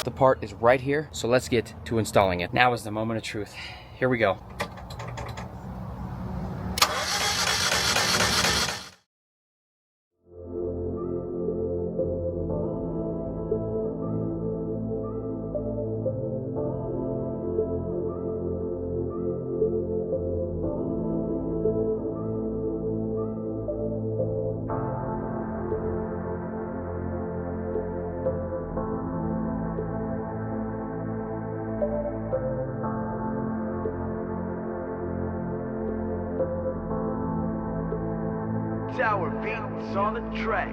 The part is right here, so let's get to installing it. Now is the moment of truth. Here we go. Tower beats on the track.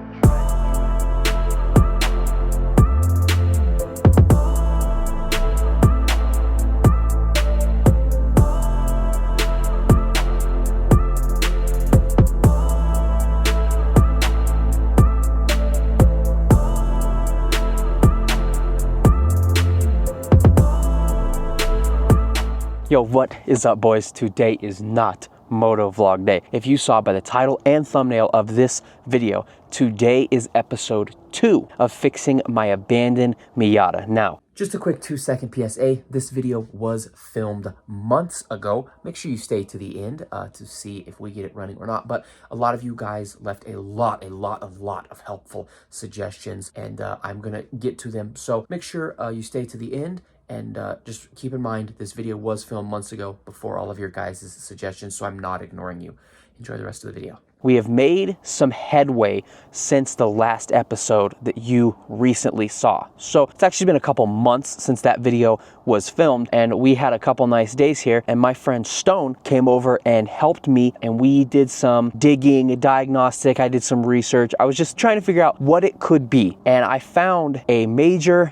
Yo, what is up, boys? Today is not Moto Vlog Day. If you saw by the title and thumbnail of this video, today is episode 2 of fixing my abandoned Miata. Now, just a quick 2-second PSA. This video was filmed months ago. Make sure you stay to the end to see if we get it running or not. But a lot of you guys left a lot of helpful suggestions, and I'm gonna get to them. So make sure you stay to the end. And just keep in mind, this video was filmed months ago before all of your guys' suggestions, so I'm not ignoring you. Enjoy the rest of the video. We have made some headway since the last episode that you recently saw. So it's actually been a couple months since that video was filmed, and we had a couple nice days here, and my friend Stone came over and helped me, and we did some digging, diagnostic. I did some research. I was just trying to figure out what it could be, and I found a major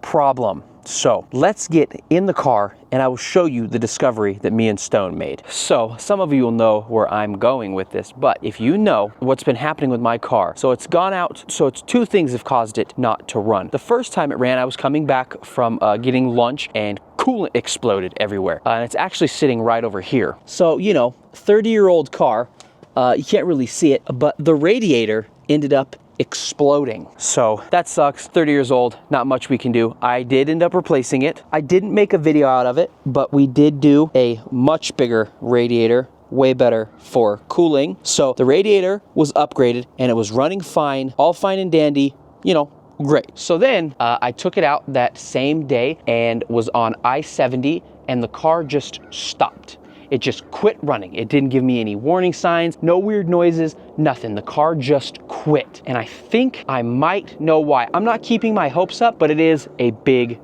problem. So let's get in the car and I will show you the discovery that me and Stone made. So some of you will know where I'm going with this, but if you know what's been happening with my car, so it's gone out, so it's two things have caused it not to run. The first time it ran, I was coming back from getting lunch and coolant exploded everywhere. And it's actually sitting right over here. So, you know, 30-year-old car, you can't really see it, but the radiator ended up exploding. So that sucks. 30 years old, not much we can do. I did end up replacing it. I didn't make a video out of it, but we did do a much bigger radiator, way better for cooling. So the radiator was upgraded and it was running fine, all fine and dandy, you know, great. So then I took it out that same day and was on I-70 and the car just stopped. It just quit running. It didn't give me any warning signs, no weird noises, nothing. The car just quit. And I think I might know why. I'm not keeping my hopes up, but it is a big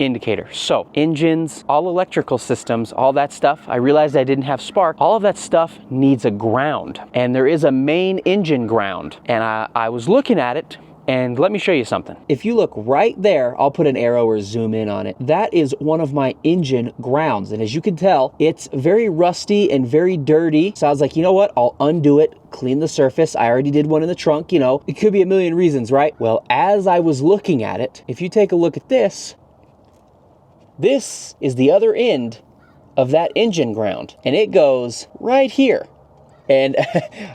indicator. So engines, all electrical systems, all that stuff. I realized I didn't have spark. All of that stuff needs a ground. And there is a main engine ground. And I was looking at it, and let me show you something. If you look right there, I'll put an arrow or zoom in on it. That is one of my engine grounds. And as you can tell, it's very rusty and very dirty. So I was like, you know what? I'll undo it, clean the surface. I already did one in the trunk, you know. It could be a million reasons, right? Well, as I was looking at it, if you take a look at this is the other end of that engine ground. And it goes right here. And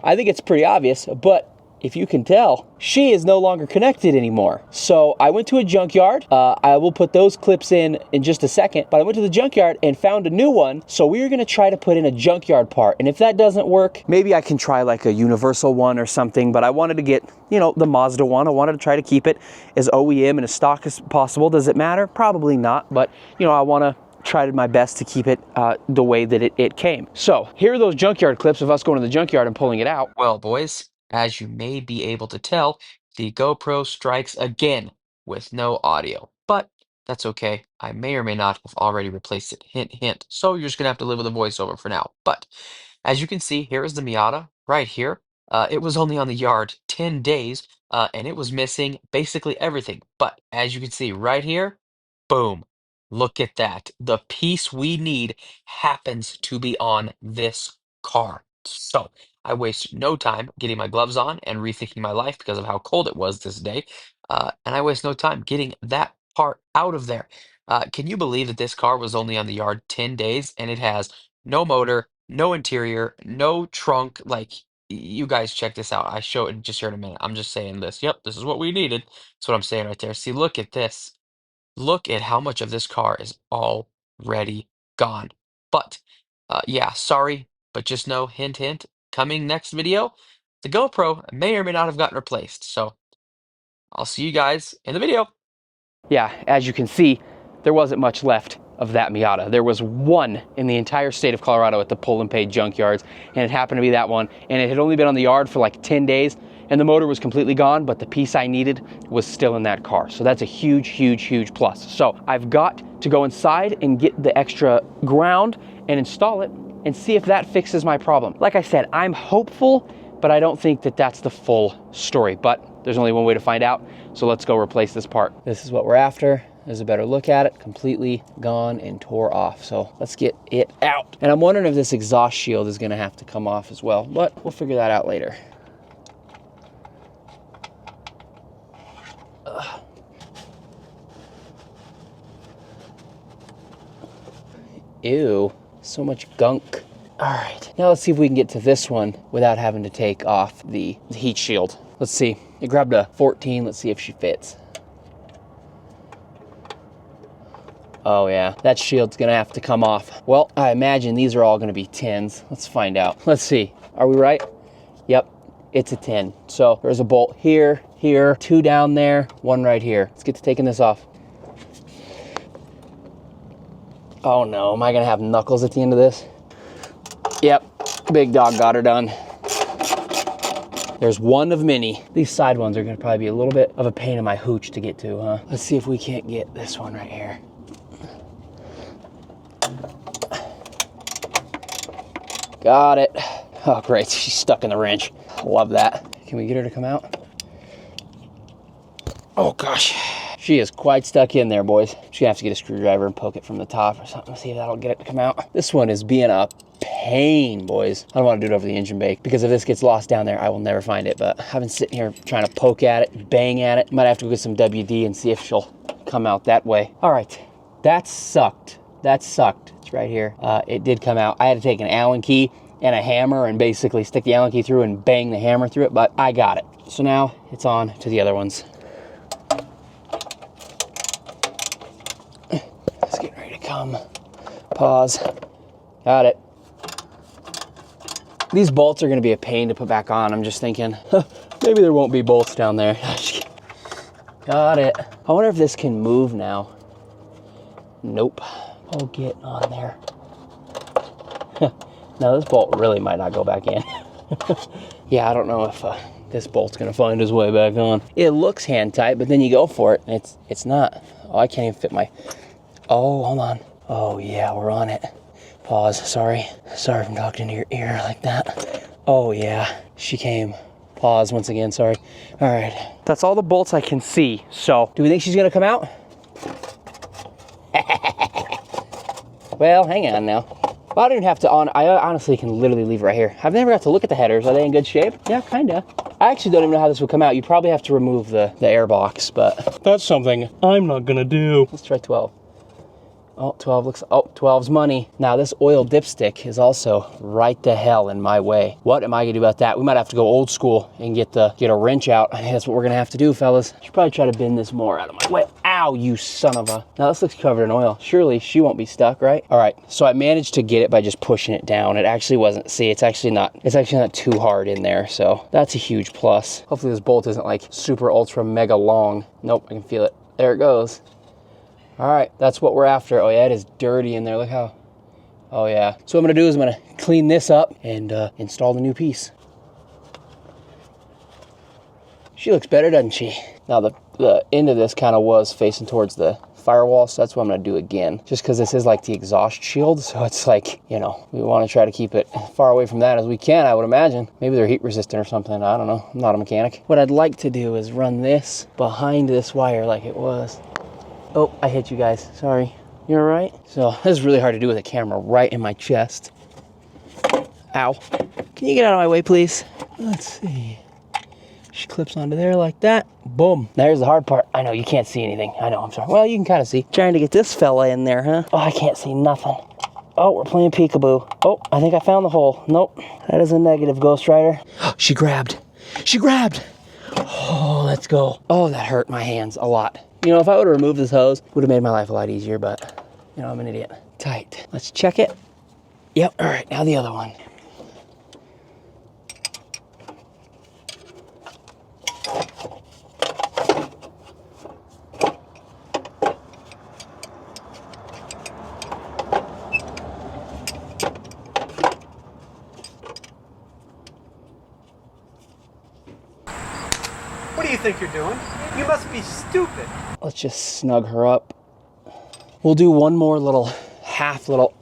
I think it's pretty obvious, but if you can tell, she is no longer connected anymore. So I went to a junkyard. I will put those clips in just a second, but I went to the junkyard and found a new one. So we are gonna try to put in a junkyard part. And if that doesn't work, maybe I can try like a universal one or something, but I wanted to get, you know, the Mazda one. I wanted to try to keep it as OEM and as stock as possible. Does it matter? Probably not, but you know, I wanna try my best to keep it the way that it came. So here are those junkyard clips of us going to the junkyard and pulling it out. Well, boys, as you may be able to tell, the GoPro strikes again with no audio, but that's okay. I may or may not have already replaced it. Hint, hint. So you're just gonna have to live with a voiceover for now. But as you can see, here is the Miata right here. It was only on the yard 10 days, and it was missing basically everything. But as you can see right here, boom. Look at that. The piece we need happens to be on this car. So I wasted no time getting my gloves on and rethinking my life because of how cold it was this day. And I waste no time getting that part out of there. Can you believe that this car was only on the yard 10 days and it has no motor, no interior, no trunk? Like, you guys check this out. I show it just here in a minute. I'm just saying this. Yep, this is what we needed. That's what I'm saying right there. See, look at this. Look at how much of this car is already gone. But yeah, sorry, but just know, hint, hint, coming next video, the GoPro may or may not have gotten replaced. So I'll see you guys in the video. Yeah, as you can see, there wasn't much left of that Miata. There was one in the entire state of Colorado at the pull and pay junkyards, and it happened to be that one, and it had only been on the yard for like 10 days, and the motor was completely gone, but the piece I needed was still in that car. So that's a huge, huge, huge plus. So I've got to go inside and get the extra ground and install it and see if that fixes my problem. Like I said, I'm hopeful, but I don't think that that's the full story, but there's only one way to find out. So let's go replace this part. This is what we're after. There's a better look at it. Completely gone and tore off. So let's get it out. And I'm wondering if this exhaust shield is gonna have to come off as well, but we'll figure that out later. Ew, so much gunk. All right, now let's see if we can get to this one without having to take off the heat shield. Let's see, I grabbed a 14, let's see if she fits. Oh yeah, that shield's gonna have to come off. Well, I imagine these are all gonna be 10s. Let's find out. Let's see, are we right? Yep, it's a 10. So there's a bolt here, here, 2 down there, 1 right here. Let's get to taking this off. Oh no, am I gonna have knuckles at the end of this? Yep, big dog got her done. There's one of many. These side ones are gonna probably be a little bit of a pain in my hooch to get to, huh? Let's see if we can't get this one right here. Got it. Oh great, she's stuck in the wrench. Love that. Can we get her to come out? Oh gosh. She is quite stuck in there, boys. She's gonna have to get a screwdriver and poke it from the top or something. See if that'll get it to come out. This one is being a pain, boys. I don't want to do it over the engine bay because if this gets lost down there, I will never find it. But I've been sitting here trying to poke at it, bang at it. Might have to go get some WD and see if she'll come out that way. All right, that sucked. That sucked. It's right here. It did come out. I had to take an Allen key and a hammer and basically stick the Allen key through and bang the hammer through it, but I got it. So now it's on to the other ones. It's getting ready to come. Pause. Got it. These bolts are gonna be a pain to put back on. I'm just thinking, maybe there won't be bolts down there. Got it. I wonder if this can move now. Nope. Oh, get on there. Now this bolt really might not go back in. Yeah, I don't know if this bolt's gonna find his way back on. It looks hand tight, but then you go for it and it's not. Oh, I can't even fit my, oh, hold on. Oh yeah, we're on it. Pause, sorry. Sorry for talking into your ear like that. Oh yeah, she came. Pause once again, sorry. All right, that's all the bolts I can see. So, do we think she's gonna come out? Well, hang on now. Well, I don't even have to I honestly can literally leave it right here. I've never got to look at the headers. Are they in good shape? Yeah, kinda. I actually don't even know how this would come out. You probably have to remove the air box, but that's something I'm not gonna do. Let's try 12. Oh, 12 looks, oh, 12's money. Now this oil dipstick is also right to hell in my way. What am I gonna do about that? We might have to go old school and get a wrench out. I think that's what we're gonna have to do, fellas. Should probably try to bend this more out of my way. Ow, you son of a. Now this looks covered in oil. Surely she won't be stuck, right? All right, so I managed to get it by just pushing it down. It actually wasn't, see, it's actually not too hard in there, so that's a huge plus. Hopefully this bolt isn't like super ultra mega long. Nope, I can feel it. There it goes. All right, that's what we're after. Oh yeah, it is dirty in there. Look how, oh yeah. So what I'm gonna do is I'm gonna clean this up and install the new piece. She looks better, doesn't she? Now the end of this kind of was facing towards the firewall, so that's what I'm gonna do again. Just because this is like the exhaust shield, so it's like, you know, we wanna try to keep it far away from that as we can, I would imagine. Maybe they're heat resistant or something, I don't know. I'm not a mechanic. What I'd like to do is run this behind this wire like it was. Oh, I hit you guys, sorry. You all right? So this is really hard to do with a camera right in my chest. Ow. Can you get out of my way, please? Let's see. She clips onto there like that. Boom. There's the hard part. I know, you can't see anything. I know, I'm sorry. Well, you can kind of see. Trying to get this fella in there, huh? Oh, I can't see nothing. Oh, we're playing peekaboo. Oh, I think I found the hole. Nope, that is a negative, Ghost Rider. She grabbed. She grabbed. Oh, let's go. Oh, that hurt my hands a lot. You know, if I would have removed this hose, it would have made my life a lot easier, but, you know, I'm an idiot. Tight. Let's check it. Yep, all right, now the other one. What do you think you're doing? You must be stupid. Let's just snug her up. We'll do one more little half little,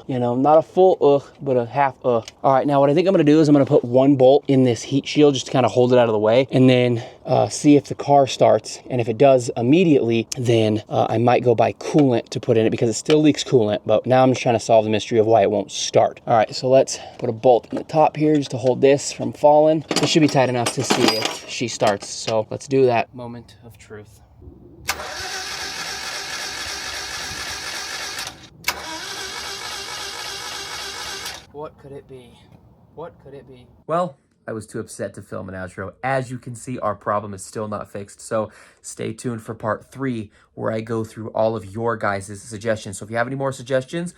you know, not a full but a half All right, now what I think I'm gonna do is I'm gonna put one bolt in this heat shield just to kind of hold it out of the way, and then see if the car starts. And if it does immediately, then I might go buy coolant to put in it because it still leaks coolant, but now I'm just trying to solve the mystery of why it won't start. All right, so let's put a bolt in the top here just to hold this from falling. It should be tight enough to see if she starts. So let's do that. Moment of truth. What could it be? What could it be? Well, I was too upset to film an outro. As you can see, our problem is still not fixed. So stay tuned for part 3, where I go through all of your guys' suggestions. So if you have any more suggestions,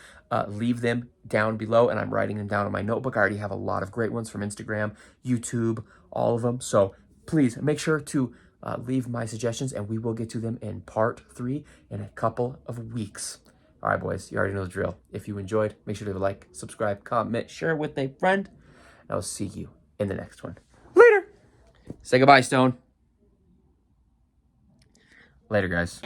leave them down below, and I'm writing them down in my notebook. I already have a lot of great ones from Instagram, YouTube, all of them. So please make sure to leave my suggestions, and we will get to them in part 3 in a couple of weeks. All right, boys, you already know the drill. If you enjoyed, make sure to leave a like, subscribe, comment, share with a friend. And I'll see you in the next one. Later. Say goodbye, Stone. Later, guys.